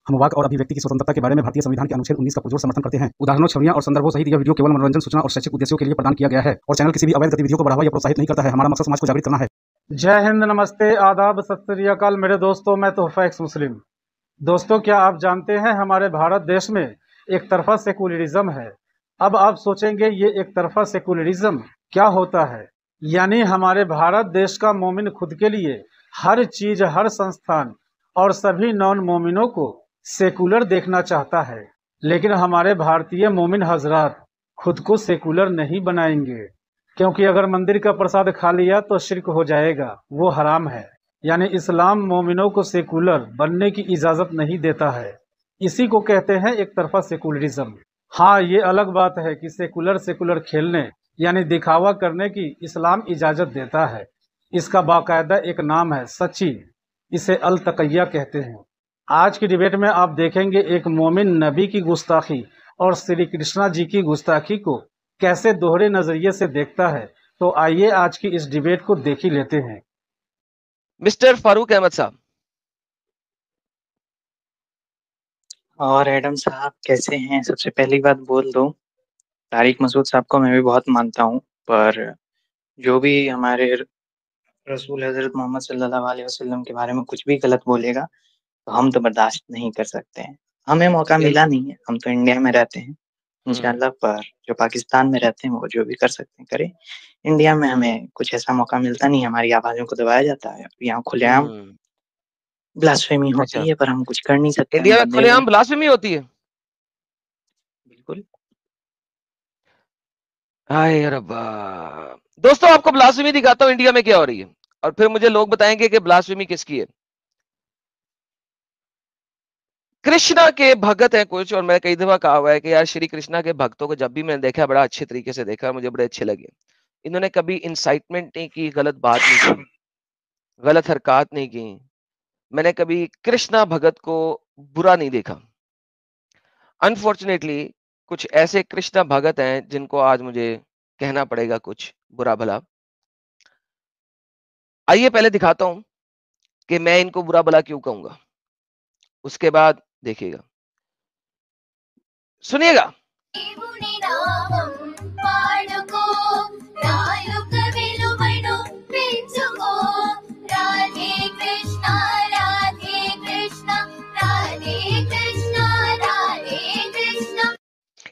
हम वाक और अभिव्यक्ति की स्वतंत्रता के बारे में भारतीय संविधान के अनुच्छेद 19 का पुरजोर समर्थन करते हैं। उदाहरणों, छवियां और संदर्भों सहित यह वीडियो केवल मनोरंजन, सूचना और शैक्षिक उद्देश्यों के लिए प्रदान किया गया है और चैनल किसी भी अवैध गतिविधियों को बढ़ावा या प्रोत्साहित नहीं करता है। हमारा मकसद समाज को जागृत करना है। जय हिंद, नमस्ते, आदाब, सत श्री अकाल मेरे दोस्तों, मैं तोहफा एक्स मुस्लिम। दोस्तों, क्या आप जानते हैं हमारे भारत देश में एक तरफा सेकुलरिज्म है। अब आप सोचेंगे ये एक तरफा सेकुलरिज्म क्या होता है। यानी हमारे भारत देश का मोमिन खुद के लिए हर चीज, हर संस्थान और सभी नॉन मोमिनों को सेकुलर देखना चाहता है, लेकिन हमारे भारतीय मोमिन हजरात खुद को सेकुलर नहीं बनाएंगे, क्योंकि अगर मंदिर का प्रसाद खा लिया तो शिर्क हो जाएगा, वो हराम है। यानी इस्लाम मोमिनों को सेकुलर बनने की इजाजत नहीं देता है। इसी को कहते हैं एक तरफा सेकुलरिज्म। हाँ, ये अलग बात है कि सेकुलर खेलने यानी दिखावा करने की इस्लाम इजाजत देता है। इसका बाकायदा एक नाम है, सच्ची। इसे अल तकैया कहते हैं। आज की डिबेट में आप देखेंगे एक मोमिन नबी की गुस्ताखी और श्री कृष्णा जी की गुस्ताखी को कैसे दोहरे नजरिए से देखता है। तो आइए आज की इस डिबेट को देख ही लेते हैं। मिस्टर फारूक अहमद साहब। और एडम साहब कैसे हैं? सबसे पहली बात बोल दो, तारिक मसूद साहब को मैं भी बहुत मानता हूँ, पर जो भी हमारे रसूल हजरत मोहम्मद सल्लल्लाहु अलैहि वसल्लम के बारे में कुछ भी गलत बोलेगा तो हम तो बर्दाश्त नहीं कर सकते हैं। हमें मौका मिला नहीं है, हम तो इंडिया में रहते हैं इंशाल्लाह, पर जो पाकिस्तान में रहते हैं वो जो भी कर सकते हैं करें। इंडिया में हमें कुछ ऐसा मौका मिलता नहीं, हमारी आवाज़ों को दबाया जाता है। यहाँ खुलेआम ब्लास्फेमी होती है, पर हम कुछ कर नहीं सकते। इंडिया में खुलेआम ब्लास्फेमी होती है? बिल्कुल। हाय रब्बा। दोस्तों, आपको ब्लास्फेमी दिखाता हूँ इंडिया में क्या हो रही है, और फिर मुझे लोग बताएंगे कि ब्लास्फेमी किसकी है। कृष्णा के भगत हैं कुछ, और मैं कई दफा कहा हुआ है कि यार श्री कृष्णा के भक्तों को जब भी मैंने देखा बड़ा अच्छे तरीके से देखा, मुझे बड़े अच्छे लगे। इन्होंने कभी इंसाइटमेंट नहीं की, गलत बात नहीं की, गलत हरकत नहीं की। मैंने कभी कृष्णा भगत को बुरा नहीं देखा। अनफॉर्चुनेटली कुछ ऐसे कृष्णा भगत हैं जिनको आज मुझे कहना पड़ेगा कुछ बुरा भला। आइए पहले दिखाता हूं कि मैं इनको बुरा भला क्यों कहूंगा, उसके बाद देखिएगा, सुनिएगा।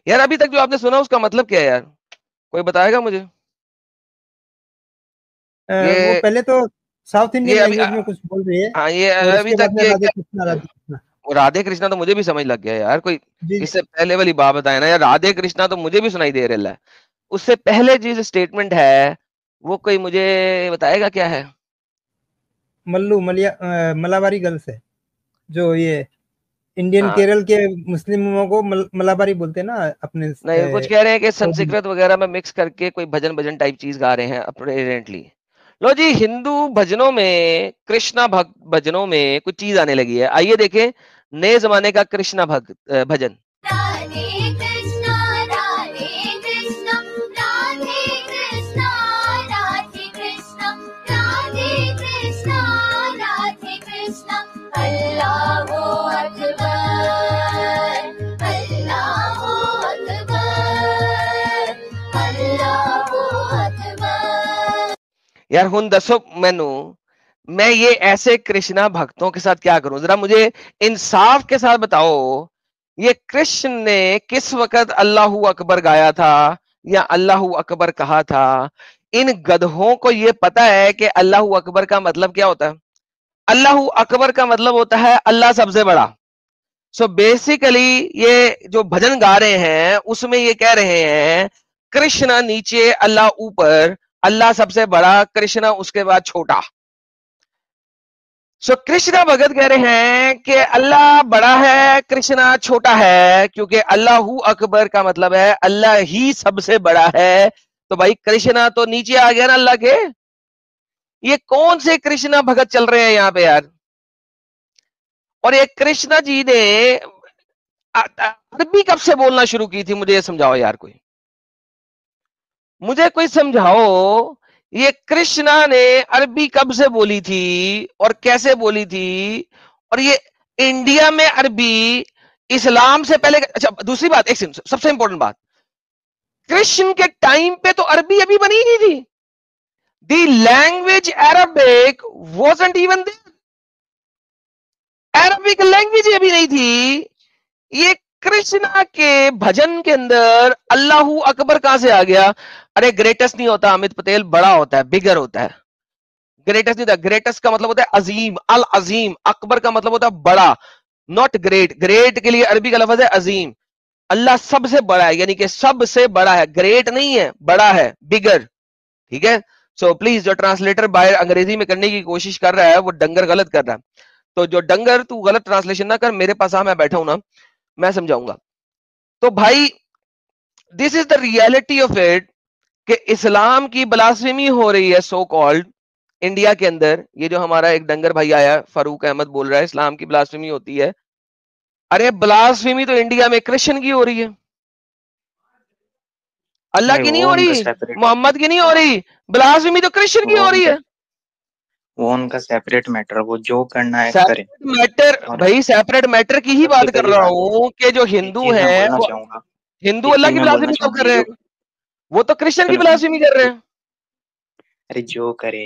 यार अभी तक जो आपने सुना उसका मतलब क्या है यार, कोई बताएगा मुझे? वो पहले तो साउथ इंडियन लैंग्वेज में कुछ बोल रही है। हाँ, ये अभी तक राधे कृष्णा तो मुझे भी समझ लग गया यार। कोई इससे पहले वाली बात बताए ना यार, राधे कृष्णा तो मुझे भी सुनाई दे रहा है। उससे पहले जिस स्टेटमेंट है वो कोई मुझे बताएगा क्या है? मलाबारी गर्ल्स है, जो ये इंडियन केरल के मुस्लिमों को मलाबारी बोलते हैं ना अपने। नहीं, कुछ कह रहे हैं कि संस्कृत वगैरह में मिक्स करके कोई भजन टाइप चीज गा रहे हैं अपेरेंटली। लो जी, हिंदू भजनों में, कृष्णा भक्त भजनों में कुछ चीज आने लगी है। आइए देखें नए जमाने का कृष्णा भक्त भजन। यार हुन दसो मैनू, मैं ये ऐसे कृष्णा भक्तों के साथ क्या करूं? जरा मुझे इंसाफ के साथ बताओ, ये कृष्ण ने किस वक्त अल्लाहू अकबर गाया था या अल्लाहू अकबर कहा था? इन गधों को ये पता है कि अल्लाहू अकबर का मतलब क्या होता है? अल्लाहू अकबर का मतलब होता है अल्लाह सबसे बड़ा। सो बेसिकली ये जो भजन गा रहे हैं उसमें ये कह रहे हैं कृष्ण नीचे, अल्लाह ऊपर, अल्लाह सबसे बड़ा, कृष्ण उसके बाद छोटा। सो कृष्णा भगत कह रहे हैं कि अल्लाह बड़ा है, कृष्णा छोटा है, क्योंकि अल्लाहू अकबर का मतलब है अल्लाह ही सबसे बड़ा है। तो भाई कृष्णा तो नीचे आ गया ना अल्लाह के। ये कौन से कृष्णा भगत चल रहे हैं यहाँ पे यार? और ये कृष्णा जी ने अरबी कब से बोलना शुरू की थी? मुझे ये समझाओ यार, मुझे कोई समझाओ, ये कृष्णा ने अरबी कब से बोली थी और कैसे बोली थी? और ये इंडिया में अरबी इस्लाम से पहले, अच्छा दूसरी बात, एक सबसे इंपॉर्टेंट बात, कृष्ण के टाइम पे तो अरबी अभी बनी नहीं थी. The language Arabic wasn't even there. Arabic language अभी नहीं थी. ये कृष्णा के भजन के अंदर अल्लाहू अकबर कहां से आ गया? अरे ग्रेटेस्ट नहीं होता अमित पटेल, बड़ा होता है, बिगर होता है. ग्रेटेस्ट नहीं होता. ग्रेटेस्ट का मतलब होता है अजीम, अल अजीम. अकबर का मतलब होता है बड़ा, नॉट ग्रेट. ग्रेट के लिए अरबी का लफ्ज है अजीम. अल्लाह सबसे बड़ा है, यानी कि सबसे बड़ा है, ग्रेट नहीं है, बड़ा है, बिगर. ठीक है. सो प्लीज जो ट्रांसलेटर बाय अंग्रेजी में करने की कोशिश कर रहा है वो डंगर गलत कर रहा है. तो जो डंगर, तू गलत ट्रांसलेशन ना कर, मेरे पास आ, मैं बैठा हूं ना, मैं समझाऊंगा. तो भाई this is the reality of it कि इस्लाम की ब्लास्फेमी हो रही है सो कॉल्ड इंडिया के अंदर. ये जो हमारा एक डंगर भाई आया फारूक अहमद बोल रहा है इस्लाम की ब्लास्फेमी होती है. अरे ब्लास्फेमी तो इंडिया में क्रिश्चियन की हो रही है, अल्लाह की नहीं हो रही, मोहम्मद की नहीं हो रही. ब्लास्फेमी तो क्रिश्चियन की हो रही है. वो उनका सेपरेट मैटर, वो जो करना है करे. मैटर भाई, सेपरेट मैटर की ही बात कर रहा हूँ कि जो हिंदू है वो हिंदू अल्लाह की ब्लास्फेमी कब कर रहे हैं? वो तो क्रिश्चियन की ब्लास्फेमी कर रहे हैं. अरे जो करे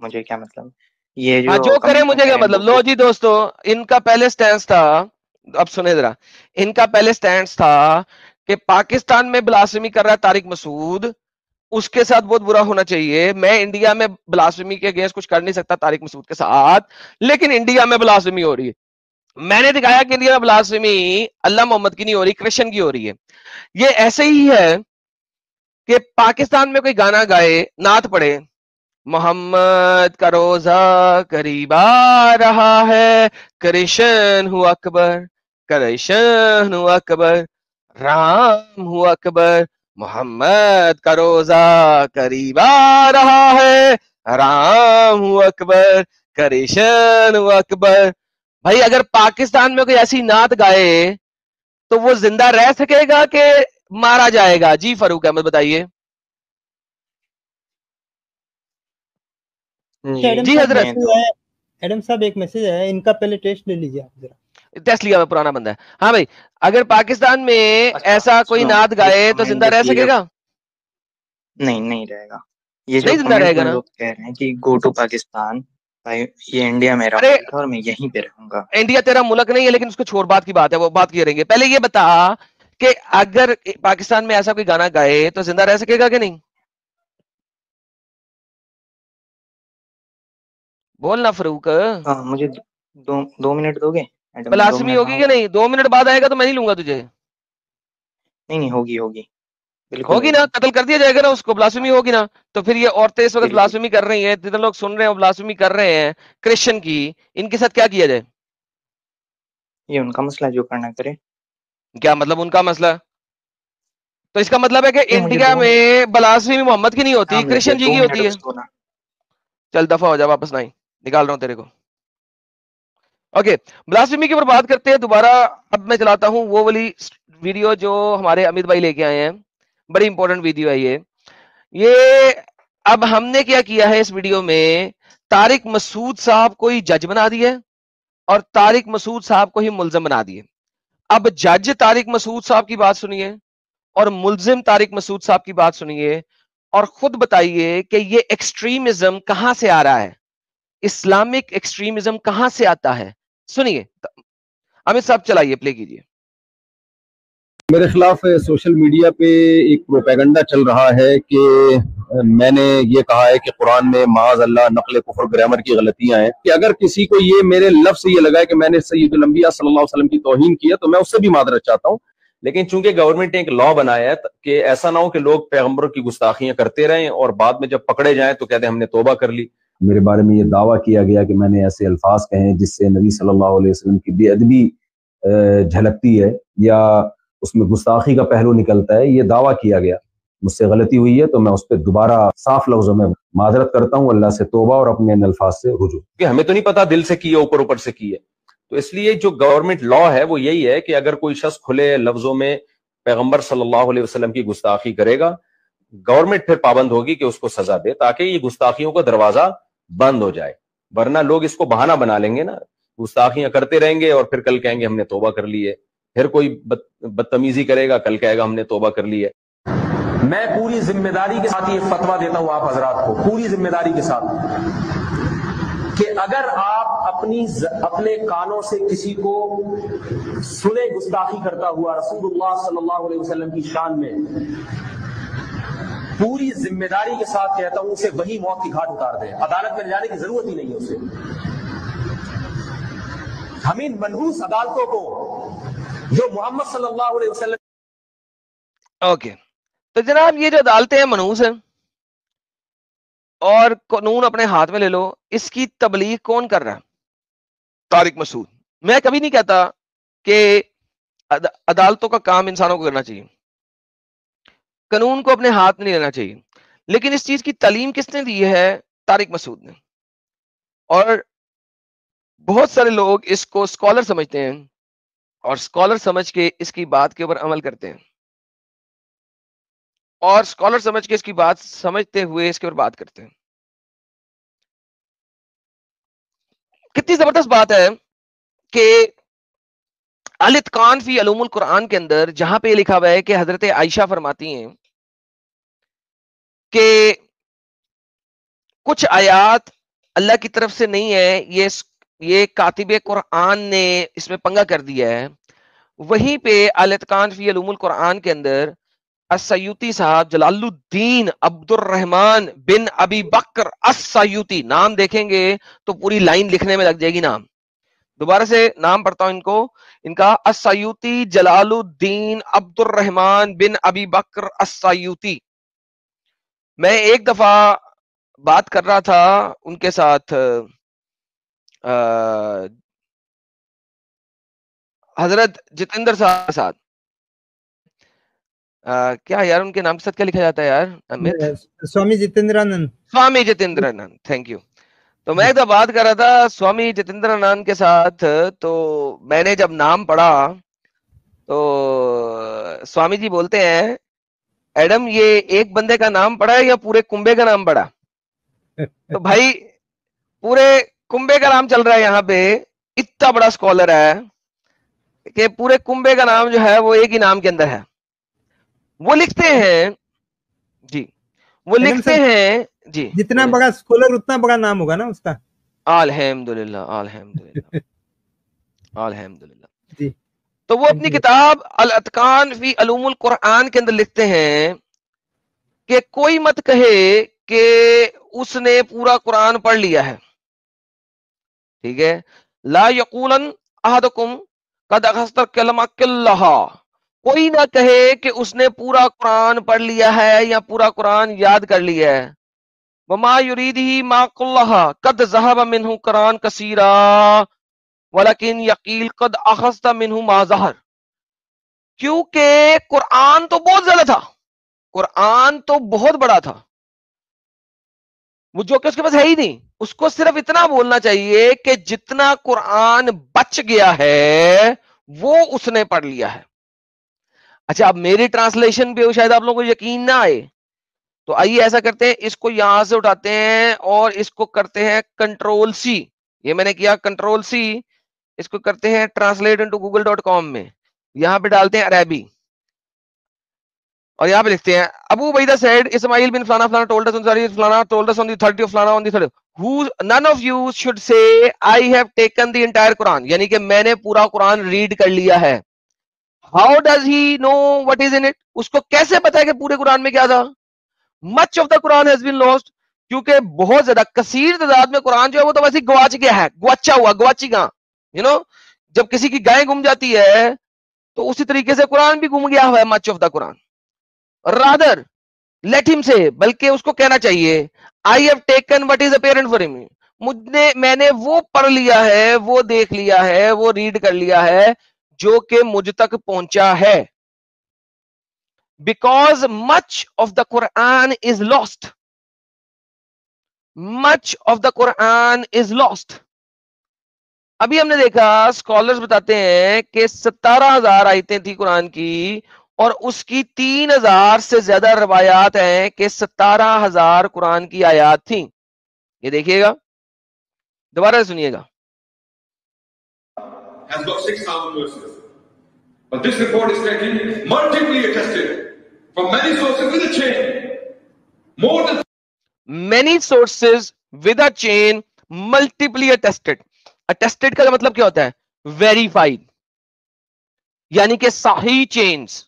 मुझे क्या मतलब, ये जो करे मुझे क्या मतलब. लो जी दोस्तों, इनका पहले स्टैंड था, अब सुने जरा, इनका पहले स्टैंड था कि पाकिस्तान में ब्लास्फेमी कर रहा है तारिक मसूद, उसके साथ बहुत बुरा होना चाहिए. मैं इंडिया में ब्लास्फेमी के अगेंस्ट कुछ कर नहीं सकता तारिक मसूद के साथ, लेकिन इंडिया में ब्लास्फेमी हो रही है. मैंने दिखाया कि इंडिया में ब्लास्फेमी अल्लाह मोहम्मद की नहीं हो रही, क्रिश्चियन की हो रही है. ये ऐसे ही है कि पाकिस्तान में कोई गाना गाए, नात पढ़े, मोहम्मद का रोजा करीब आ रहा है, कृष्ण हूँ अकबर, कृष्ण हूँ अकबर, राम हूँ अकबर, मोहम्मद का रोजा करीब आ रहा है, राम हूँ अकबर, कृष्ण हूँ अकबर. भाई अगर पाकिस्तान में कोई ऐसी नात गाए तो वो जिंदा रह सकेगा कि मारा जाएगा? जी फारूक अहमद बताइए. जी हजरत. एडम साहब एक मैसेज है, इनका पहले टेस्ट ले लीजिए आप जरा. टेस्ट लिया, मैं पुराना बंदा है. हाँ भाई, अगर पाकिस्तान में ऐसा कोई नात गाए तो जिंदा रह सकेगा? नहीं, नहीं रहेगा. ये जो जिंदा रहेगा ना. लोग कह रहे हैं कि गो टू पाकिस्तान, भाई ये इंडिया मेरा मुल्क है और मैं यहीं पे रहूंगा. इंडिया तेरा मुल्क नहीं है, लेकिन उसको छोड़, बात की बात है, वो बात करेंगे. पहले ये बता कि अगर पाकिस्तान में ऐसा कोई गाना गाए तो जिंदा रह सकेगा कि नहीं? बोलना फारूक. हाँ, मुझे दो मिनट दोगे? ब्लास्फेमी होगी कि नहीं? 2 मिनट बाद आएगा तो मैं नहीं लूंगा तुझे. नहीं, होगी होगी ना, कत्ल कर दिया जाएगा ना उसको. ब्लास्फेमी होगी ना. तो फिर ये औरतें इस वक्त ब्लास्फेमी कर रही हैं, जितने लोग सुन रहे हैं ब्लास्फेमी कर रहे हैं क्रिश्चियन की, इनके साथ क्या किया जाए? ये उनका मसला, जो करना करे. क्या मतलब उनका मसला? तो इसका मतलब है कि इंडिया में ब्लास्फेमी मोहम्मद की नहीं होती, क्रिश्चियन जी की होती है. चल दफा हो जा, वापस नहीं निकाल रहा हूं तेरे को. ओके, ब्लास्फेमी के ऊपर बात करते हैं दोबारा. अब मैं चलाता हूं वो वाली वीडियो जो हमारे अमित भाई लेके आए हैं. बड़ी इंपॉर्टेंट वीडियो है ये. अब हमने क्या किया है इस वीडियो में, तारिक मसूद साहब को ही जज बना दिया और तारिक मसूद साहब को ही मुल्जिम बना दिए. अब जज तारिक मसूद साहब की बात सुनिए और मुल्जिम तारिक मसूद साहब की बात सुनिए और खुद बताइए कि ये एक्सट्रीमिज्म कहां से आ रहा है, इस्लामिक एक्सट्रीमिज्म कहां से आता है. सुनिए. अमित साहब चलाइए, प्ले कीजिए. मेरे खिलाफ सोशल मीडिया पे एक प्रोपेगेंडा चल रहा है कि मैंने ये कहा है कि कुरान में माज़ अल्लाह नकल कुफर ग्रामर की गलतियां हैं, कि अगर किसी को ये मेरे लफ्ज से ये लगा है कि मैंने सैयदुल अंबिया सल्लल्लाहु अलैहि वसल्लम की तौहीन किया तो मैं उससे भी मादरत चाहता हूँ. लेकिन चूंकि गवर्नमेंट ने एक लॉ बनाया है कि ऐसा ना हो कि लोग पैगंबरों की गुस्ताखियां करते रहें और बाद में जब पकड़े जाएं तो कहते हैं हमने तौबा कर ली. मेरे बारे में ये दावा किया गया कि मैंने ऐसे अल्फाज कहे जिससे नबी सल्लल्लाहु अलैहि वसल्लम की बेअदबी झलकती है या उसमें गुस्ताखी का पहलू निकलता है. ये दावा किया गया, मुझसे गलती हुई है तो मैं उस पर दोबारा साफ लफ्जों में माजरत करता हूँ, अल्लाह से तौबा और अपने अल्फाज से रुजू. कि हमें तो नहीं पता दिल से की है ऊपर ऊपर से की है. तो इसलिए जो गवर्नमेंट लॉ है वो यही है कि अगर कोई शख्स खुले लफ्जों में पैगंबर सल्लल्लाहु अलैहि वसल्लम की गुस्ताखी करेगा, गवर्नमेंट फिर पाबंद होगी कि उसको सजा दे ताकि ये गुस्ताखियों का दरवाजा बंद हो जाए. वरना लोग इसको बहाना बना लेंगे ना गुस्ताखियां करते रहेंगे और फिर कल कहेंगे हमने तौबा कर ली है, फिर कोई बदतमीजी करेगा, कल कहेगा हमने तौबा कर ली है। मैं पूरी जिम्मेदारी के साथ ये फतवा देता हूं आप हजरात को, पूरी जिम्मेदारी के साथ, कि अगर आप अपने कानों से किसी को सुने गुस्ताखी करता हुआ रसूलुल्लाह सल्लल्लाहु अलैहि वसल्लम की शान में, पूरी जिम्मेदारी के साथ कहता हूं उसे वही मौत की घाट उतार दे, अदालत में जाने की जरूरत ही नहीं है उसे। हम इन मनहूस अदालतों को जो मोहम्मद सल्लल्लाहु अलैहि वसल्लम। ओके, तो जनाब ये जो अदालतें हैं मनहूस हैं और कानून अपने हाथ में ले लो, इसकी तबलीग कौन कर रहा है? तारिक मसूद। मैं कभी नहीं कहता कि अदालतों का काम इंसानों को करना चाहिए, कानून को अपने हाथ में नहीं लेना चाहिए, लेकिन इस चीज की तालीम किसने दी है? तारिक मसूद ने। और बहुत सारे लोग इसको स्कॉलर समझते हैं और स्कॉलर समझ के इसकी बात के ऊपर अमल करते हैं, और स्कॉलर समझ के इसकी बात समझते हुए इसके ऊपर बात करते हैं। कितनी जबरदस्त बात है कि अल-इत्कान फी उलूमुल कुरान के अंदर जहां पे लिखा हुआ है कि हजरत आयशा फरमाती हैं कि कुछ आयात अल्लाह की तरफ से नहीं है, ये कातिबे कुरान ने इसमें पंगा कर दिया है। वहीं पे अल-इत्कान फी उलूमुल कुरान के अंदर अस-सयूती साहब जलालुद्दीन अब्दुर्रहमान बिन अबी बकर अस-सयूती, नाम देखेंगे तो पूरी लाइन लिखने में लग जाएगी नाम। दोबारा से नाम पढ़ता हूं इनका अस-सयूती जलालुद्दीन अब्दुर्रहमान बिन अबी बकर अस-सयूती। मैं एक दफा बात कर रहा था उनके साथ, हजरत जितेंद्र साहब के साथ, क्या यार उनके नाम के साथ क्या लिखा जाता है यार? अमित, स्वामी जितेंद्रानंद। स्वामी जितेंद्रानंद, थैंक यू। तो मैं एक बात कर रहा था स्वामी जितेंद्रानंद के साथ, तो मैंने जब नाम पढ़ा तो स्वामी जी बोलते हैं, एडम ये एक बंदे का नाम पढ़ा है या पूरे कुंबे का नाम पढ़ा? तो भाई पूरे कुंबे का नाम चल रहा है यहाँ पे, इतना बड़ा स्कॉलर है कि पूरे कुंबे का नाम जो है वो एक ही नाम के अंदर है। वो लिखते हैं जी, वो लिखते हैं जी, जितना बड़ा स्कॉलर उतना बड़ा नाम होगा ना उसका। अल्हम्दुलिल्लाह, अल्हम्दुलिल्लाह, अल्हम्दुलिल्लाह जी। तो वो अपनी किताब अल-इत्कान फी उलूमुल कुरान के अंदर लिखते हैं कि कोई मत कहे कि उसने पूरा कुरान पढ़ लिया है, ठीक है। ला यकूलन अहदकुम कद अखस्तर कलमा कुल्लहा, कोई ना कहे कि उसने पूरा कुरान पढ़ लिया है या पूरा कुरान याद कर लिया है। वमा युरीदिही मा कुल्लहा कद ज़हब मिन्हु कुरान कसीरा वलकिन यकील कद अखस्ता मिन्हु मा ज़हर। क्योंकि कुरान तो बहुत ज्यादा था, कुरान तो बहुत बड़ा था, वो जो कि उसके पास है ही नहीं। उसको सिर्फ इतना बोलना चाहिए कि जितना कुरान बच गया है वो उसने पढ़ लिया है। अच्छा, अब मेरी ट्रांसलेशन पे शायद आप लोगों को यकीन ना आए, तो आइए ऐसा करते हैं, इसको यहां से उठाते हैं और इसको करते हैं कंट्रोल सी। ये मैंने किया कंट्रोल सी, इसको करते हैं ट्रांसलेट इनटू google.com में, यहां पे डालते हैं अरबी और यहाँ पे लिखते हैं Abu Ubaida said Ismail bin फलाना फलाना told us on फलाना told us on the 30th of फलाना on the 30th, who none of you should say I have taken the entire Quran, यानी कि मैंने पूरा कुरान रीड कर लिया है। How does he know what is in it? उसको कैसे पता है कि पूरे कुरान में क्या था? Much of the Quran has been lost, क्योंकि बहुत ज्यादा कसीर तादाद में कुरान जो है वो तो वैसे गवाच गया है, गवाचा हुआ, गवाची गां, यू नो, जब किसी की गाय गुम जाती है तो उसी तरीके से कुरान भी गुम गया हुआ है, much of the Quran. Rather let him से, बल्कि उसको कहना चाहिए I have taken what is apparent for him, मैंने वो पढ़ लिया है, वो देख लिया है, वो रीड कर लिया है जो कि मुझ तक पहुंचा है। Because much of the Quran is lost, much of the Quran is lost. अभी हमने देखा, स्कॉलर्स बताते हैं कि 17,000 आयतें थी कुरान की और उसकी 3,000 से ज्यादा रवायात हैं कि 17,000 कुरान की आयात थी। ये देखिएगा, दोबारा सुनिएगा, has got 6,000 verses. But this report is taken multiply attested from many sources with a chain. More than many sources with a chain multiply attested. Attested का मतलब क्या होता है? Verified. यानी कि सही चेन्स,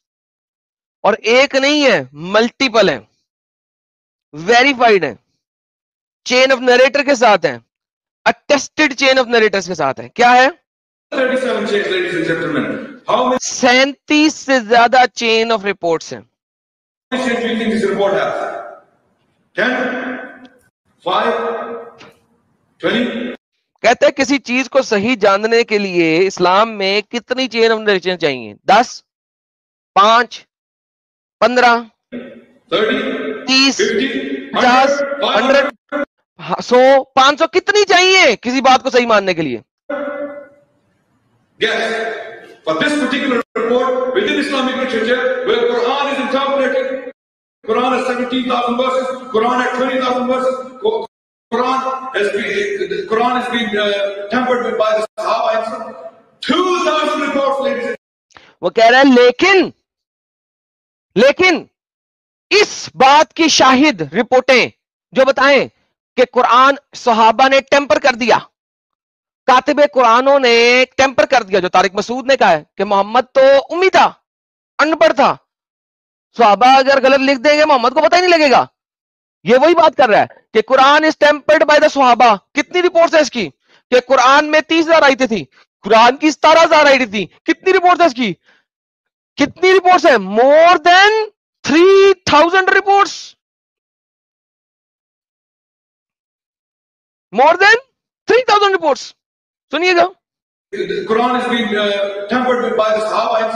और एक नहीं है, मल्टीपल है, वेरीफाइड है, चेन ऑफ नरेटर के साथ है, अटेस्टेड चेन ऑफ नरेटर्स के साथ है. क्या है? 37 chains, ladies and gentlemen. How many 37 से ज्यादा चेन ऑफ रिपोर्ट्स हैं. chains do you think this report has? 10? 5? 20? कहते हैं किसी चीज को सही जानने के लिए इस्लाम में कितनी चेन ऑफ नरेशन चाहिए? 10, 5, 15, 30? 30, 50? 50, 100? 100, 500, कितनी चाहिए किसी बात को सही मानने के लिए? Yes. For this particular report within Islamic literature, where Quran is interpreted, Quran has 17,000 verses, Quran has 20,000 verses, Quran has been tampered with by the Sahaba and 2,000 reports, ladies and वो कह रहा है लेकिन इस बात की शाहिद रिपोर्टें जो बताएं कि कुरान सहाबा ने टेम्पर कर दिया, कातिबे कुरानों ने टेम्पर कर दिया. जो तारिक मसूद ने कहा है कि मोहम्मद तो उम्मी था, अनपढ़ था, सहाबा अगर गलत लिख देंगे मोहम्मद को पता ही नहीं लगेगा. ये वही बात कर रहा है कि Quran is tempered by the सहाबा. कितनी रिपोर्ट्स है इसकी? कि कुरान में 30,000 आयतें थी, कुरान की 17,000 आयतें थी. कितनी रिपोर्ट्स है इसकी? कितनी रिपोर्ट्स है? More than 3,000 reports. More than 3,000 reports. सुनिएगा, the Quran has been tampered with by the Sahaba and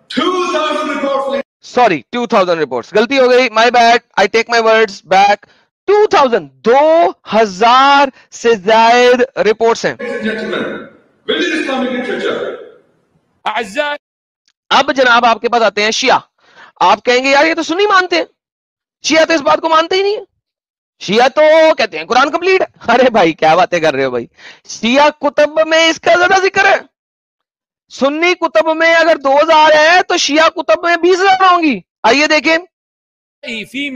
2,000 reports, ladies sorry 2,000 reports, गलती हो गई, my bad, I take my words back. 2,000, 2,000 से ज्यादा रिपोर्ट्स हैं. and gentlemen. Within Islamic literature, अब जनाब आपके पास आते हैं शिया. आप कहेंगे यार ये तो सुन्नी मानते हैं, शिया तो इस बात को मानते ही नहीं है. शिया तो कहते हैं कुरान कंप्लीट है. अरे भाई क्या बातें कर रहे हो भाई, शिया कुतब में इसका ज्यादा जिक्र है. सुन्नी कुतब में अगर 2,000 है तो शिया कुतब में 20,000 होंगी. आइए देखें. في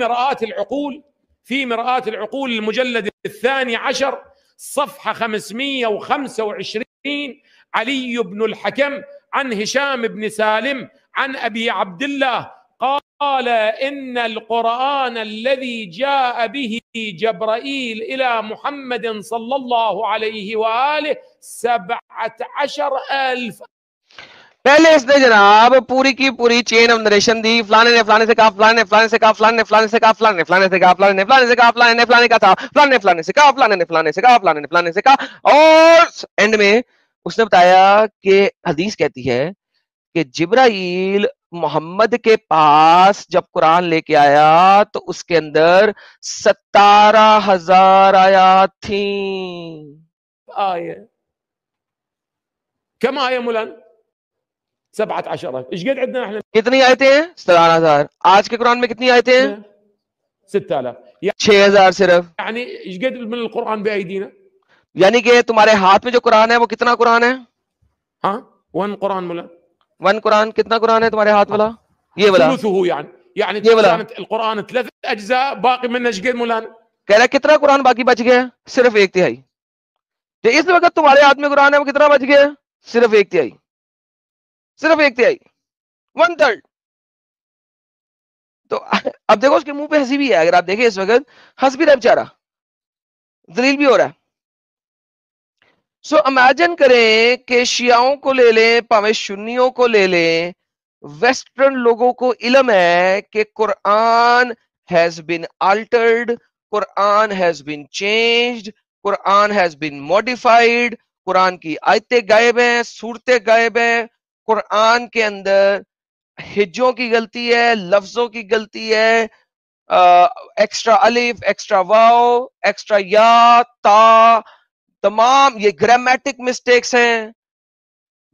مرآة العقول المجلد 12 صفحة 525 علي بن الحكم عن هشام بن سالم عن أبي عبد الله قال إن القرآن الذي جاء به جبرائيل إلى محمد صلى الله عليه وآله 17,000. पहले इसने जनाब पूरी की पूरी चेन ऑफ नरेशन दी. फलाने ने फलाने से कहा, फलाने ने फलाने से कहा, फलाने ने फलाने से कहा, फलाने ने फलाने से कहा, फलाने ने फलाने से कहा, फलाने ने फलाने का था, फलाने ने फलाने से कहा, फलाने ने फलाने से कहा, फलाने ने फलाने से कहा, और एंड में उसने बताया कि हदीस कहती है कि जिब्राइल मोहम्मद के पास जब कुरान लेके आया तो उसके अंदर 17,000 आयात थी. آية كم آية مولانا؟ 17. ايش قد عندنا احنا؟ कितनी आयतें हैं? 17,000. आज के कुरान में कितनी आयतें हैं? 6,000. 6,000 सिर्फ. يعني ايش قد من القرآن بأيدينا؟ यानी कि तुम्हारे हाथ में जो कुरान है वो कितना कुरान है? ها؟ وين قرآن مولانا؟ 1 कुरान. कितना कुरान है तुम्हारे हाथ वाला? ये वाला. ثلثه يعني ये वाला. كانت القرآن 3 أجزاء باقي منه ايش قد مولانا؟ कह रहा है कितना कुरान बाकी बच गया? सिर्फ 1/3. तो इस वक्त तुम्हारे हाथ में कुरान है वो कितना बच गया? सिर्फ 1/3. सिर्फ 1/3, 1/3. तो अब देखो उसके मुंह पे हंसी भी है. अगर आप देखें इस वक्त हंस भी रहा बेचारा, दलील भी हो रहा है. सो इमेजिन करें कि शियाओं को ले लें, भावे सुन्नियों को ले लें, वेस्टर्न लोगों को इल्म है कि Quran has been altered, Quran has been changed, Quran has been modified, Quran की आयतें गायब हैं, सूरतें गायब हैं, कुरान के अंदर हिज्जों की गलती है, लफ्जों की गलती है, एक्स्ट्रा अलिफ, एक्स्ट्रा वाव, एक्स्ट्रा या, ता, तमाम ये ग्रामेटिक मिस्टेक्स हैं.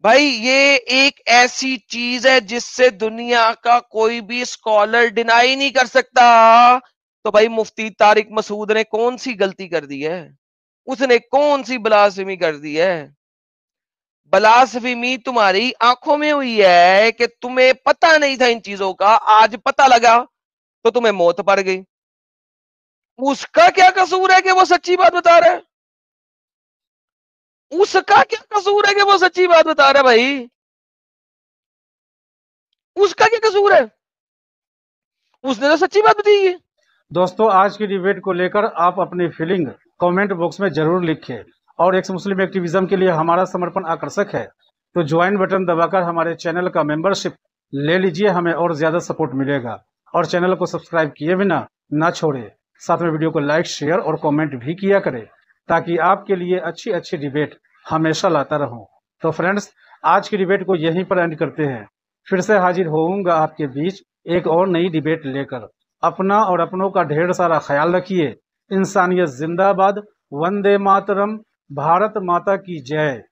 भाई ये एक ऐसी चीज है जिससे दुनिया का कोई भी स्कॉलर डिनाई नहीं कर सकता. तो भाई मुफ्ती तारिक मसूद ने कौन सी गलती कर दी है? उसने कौन सी ब्लास्फेमी कर दी है? ब्लास्फेमी तुम्हारी आंखों में हुई है कि तुम्हें पता नहीं था इन चीजों का, आज पता लगा तो तुम्हें मौत पड़ गई। उसका क्या कसूर है कि वो सच्ची बात बता रहा है? उसका क्या कसूर है कि वो सच्ची बात बता रहा है भाई? उसका क्या कसूर है? उसने तो सच्ची बात बताई है। दोस्तों, आज की डिबेट को लेकर आप अपनी फीलिंग कमेंट बॉक्स में जरूर लिखिए। और एक्स मुस्लिम एक्टिविज्म के लिए हमारा समर्पण आकर्षक है, तो ज्वाइन बटन दबाकर हमारे चैनल का मेंबरशिप ले लीजिए, हमें और ज्यादा सपोर्ट मिलेगा। और चैनल को सब्सक्राइब किए बिना ना छोड़े, साथ में वीडियो को लाइक, शेयर और कमेंट भी किया करें, ताकि आपके लिए अच्छी अच्छी डिबेट हमेशा लाता रहूं। तो फ्रेंड्स, आज की डिबेट को यहीं पर एंड करते हैं। फिर से हाजिर होऊंगा आपके बीच एक और नई डिबेट लेकर। अपना और अपनों का ढेर सारा ख्याल रखिए। इंसानियत जिंदाबाद, वंदे मातरम, भारत माता की जय।